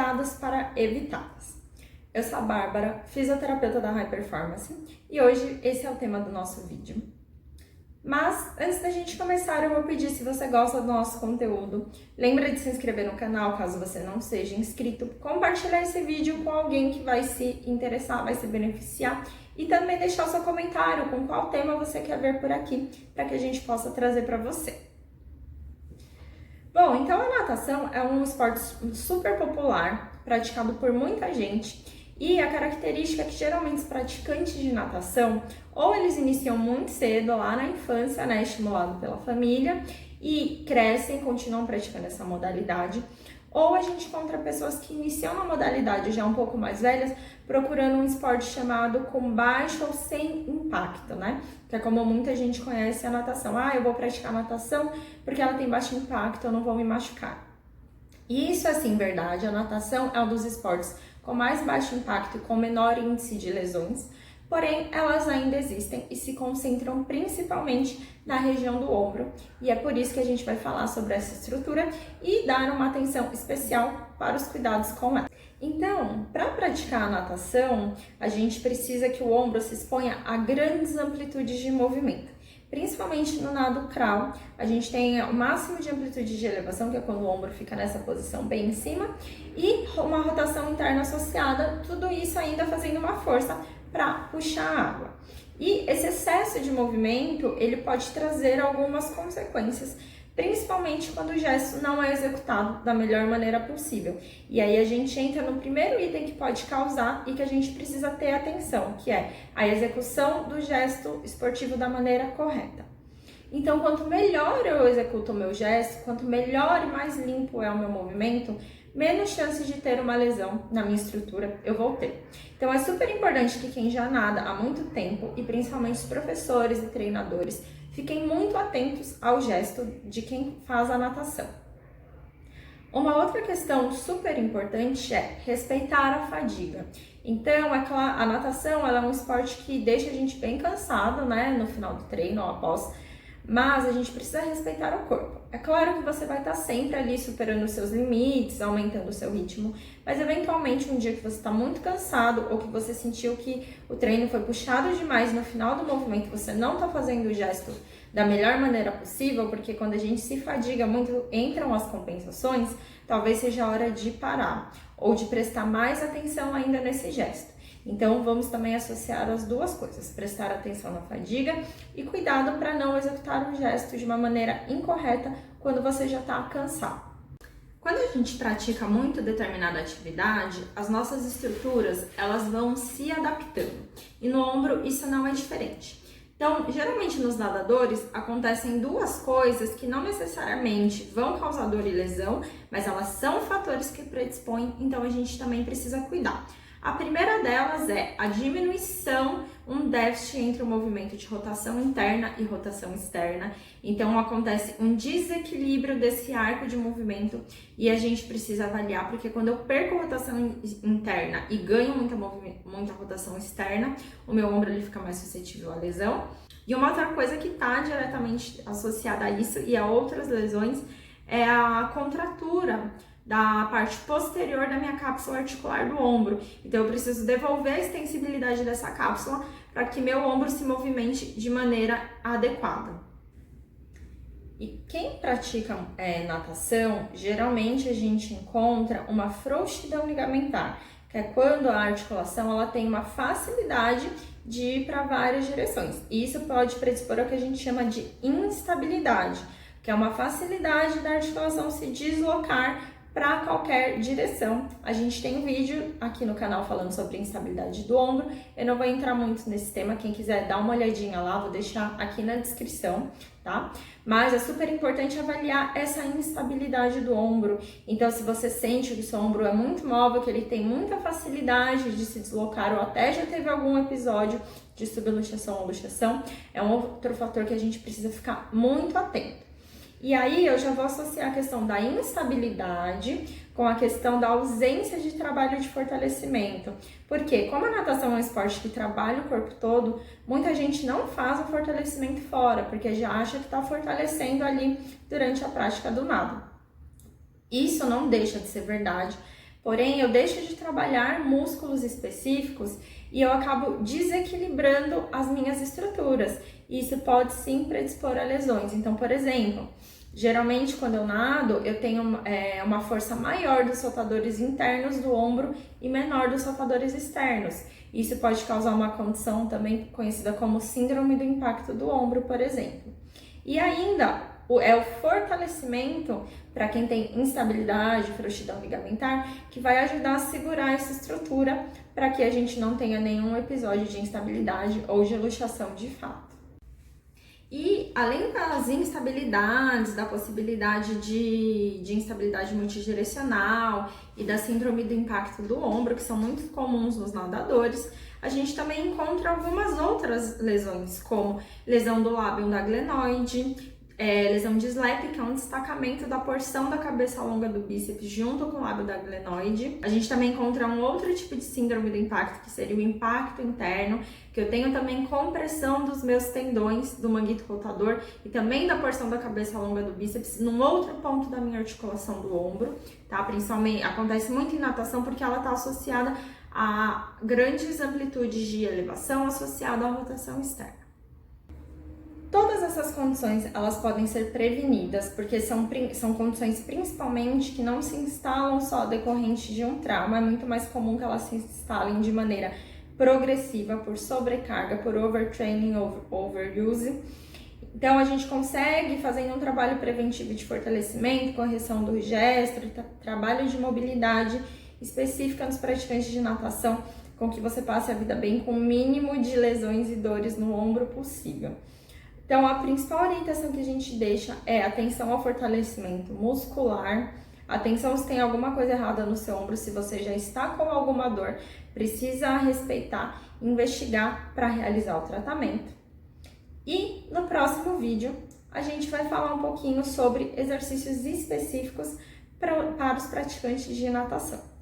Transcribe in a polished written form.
cuidados para evitá-las. Eu sou a Bárbara, fisioterapeuta da High Performance, e hoje esse é o tema do nosso vídeo. Mas antes da gente começar, eu vou pedir, se você gosta do nosso conteúdo, lembra de se inscrever no canal caso você não seja inscrito, compartilhar esse vídeo com alguém que vai se interessar, vai se beneficiar, e também deixar o seu comentário com qual tema você quer ver por aqui, para que a gente possa trazer para você. Bom, então a natação é um esporte super popular, praticado por muita gente, e a característica é que geralmente os praticantes de natação, ou eles iniciam muito cedo, lá na infância, né, estimulado pela família, e crescem, continuam praticando essa modalidade, ou a gente encontra pessoas que iniciam na modalidade já um pouco mais velhas, procurando um esporte chamado com baixo ou sem impacto, né? Que é como muita gente conhece a natação. Ah, eu vou praticar natação porque ela tem baixo impacto, eu não vou me machucar. E isso é sim verdade, a natação é um dos esportes com mais baixo impacto e com menor índice de lesões, porém elas ainda existem e se concentram principalmente na região do ombro, e é por isso que a gente vai falar sobre essa estrutura e dar uma atenção especial para os cuidados com ela. Então, para praticar a natação, a gente precisa que o ombro se exponha a grandes amplitudes de movimento. Principalmente no nado crawl, a gente tem o máximo de amplitude de elevação, que é quando o ombro fica nessa posição bem em cima, e uma rotação interna associada, tudo isso ainda fazendo uma força para puxar a água. E esse excesso de movimento, ele pode trazer algumas consequências, principalmente quando o gesto não é executado da melhor maneira possível. E aí a gente entra no primeiro item que pode causar e que a gente precisa ter atenção, que é a execução do gesto esportivo da maneira correta. Então, quanto melhor eu executo o meu gesto, quanto melhor e mais limpo é o meu movimento, menos chances de ter uma lesão na minha estrutura eu vou ter. Então, é super importante que quem já nada há muito tempo, e principalmente os professores e treinadores, fiquem muito atentos ao gesto de quem faz a natação. Uma outra questão super importante é respeitar a fadiga. Então, a natação ela é um esporte que deixa a gente bem cansado, né, no final do treino ou após, mas a gente precisa respeitar o corpo. É claro que você vai estar sempre ali superando os seus limites, aumentando o seu ritmo, mas eventualmente um dia que você está muito cansado ou que você sentiu que o treino foi puxado demais no final do movimento, você não está fazendo o gesto da melhor maneira possível, porque quando a gente se fadiga muito, entram as compensações, talvez seja a hora de parar ou de prestar mais atenção ainda nesse gesto. Então, vamos também associar as duas coisas, prestar atenção na fadiga e cuidado para não executar o gesto de uma maneira incorreta quando você já está cansado. Quando a gente pratica muito determinada atividade, as nossas estruturas elas vão se adaptando e no ombro isso não é diferente. Então, geralmente nos nadadores acontecem duas coisas que não necessariamente vão causar dor e lesão, mas elas são fatores que predispõem, então a gente também precisa cuidar. A primeira delas é a diminuição, um déficit entre o movimento de rotação interna e rotação externa. Então, acontece um desequilíbrio desse arco de movimento e a gente precisa avaliar, porque quando eu perco rotação interna e ganho muita rotação externa, o meu ombro ele fica mais suscetível à lesão. E uma outra coisa que está diretamente associada a isso e a outras lesões é a contratura da parte posterior da minha cápsula articular do ombro. Então, eu preciso devolver a extensibilidade dessa cápsula para que meu ombro se movimente de maneira adequada. E quem pratica natação, geralmente a gente encontra uma frouxidão ligamentar, que é quando a articulação ela tem uma facilidade de ir para várias direções. E isso pode predispor ao que a gente chama de instabilidade, que é uma facilidade da articulação se deslocar para qualquer direção. A gente tem um vídeo aqui no canal falando sobre instabilidade do ombro. Eu não vou entrar muito nesse tema, quem quiser dar uma olhadinha lá, vou deixar aqui na descrição, tá? Mas é super importante avaliar essa instabilidade do ombro. Então, se você sente que o seu ombro é muito móvel, que ele tem muita facilidade de se deslocar, ou até já teve algum episódio de subluxação ou luxação, é um outro fator que a gente precisa ficar muito atento. E aí eu já vou associar a questão da instabilidade com a questão da ausência de trabalho de fortalecimento. Porque como a natação é um esporte que trabalha o corpo todo, muita gente não faz o fortalecimento fora, porque já acha que está fortalecendo ali durante a prática do nado. Isso não deixa de ser verdade, Porém, eu deixo de trabalhar músculos específicos e eu acabo desequilibrando as minhas estruturas. Isso pode sim predispor a lesões. Então, por exemplo, geralmente quando eu nado, eu tenho uma força maior dos soltadores internos do ombro e menor dos soltadores externos. Isso pode causar uma condição também conhecida como síndrome do impacto do ombro, por exemplo. E ainda é o fortalecimento para quem tem instabilidade, frouxidão ligamentar, que vai ajudar a segurar essa estrutura para que a gente não tenha nenhum episódio de instabilidade ou de luxação de fato. E além das instabilidades, da possibilidade de instabilidade multidirecional e da síndrome do impacto do ombro, que são muito comuns nos nadadores, a gente também encontra algumas outras lesões, como lesão do lábio da glenoide, lesão de SLAP, que é um destacamento da porção da cabeça longa do bíceps junto com o lábio da glenoide. A gente também encontra um outro tipo de síndrome do impacto, que seria o impacto interno, que eu tenho também compressão dos meus tendões do manguito rotador e também da porção da cabeça longa do bíceps num outro ponto da minha articulação do ombro, tá? Principalmente, acontece muito em natação porque ela está associada a grandes amplitudes de elevação associada à rotação externa. Todas essas condições, elas podem ser prevenidas, porque são condições principalmente que não se instalam só decorrente de um trauma, é muito mais comum que elas se instalem de maneira progressiva, por sobrecarga, por overtraining, overuse. Então, a gente consegue, fazendo um trabalho preventivo de fortalecimento, correção do gesto, trabalho de mobilidade específica nos praticantes de natação, com que você passe a vida bem com o mínimo de lesões e dores no ombro possível. Então, a principal orientação que a gente deixa é atenção ao fortalecimento muscular, atenção se tem alguma coisa errada no seu ombro, se você já está com alguma dor, precisa respeitar, investigar para realizar o tratamento. E no próximo vídeo, a gente vai falar um pouquinho sobre exercícios específicos para os praticantes de natação.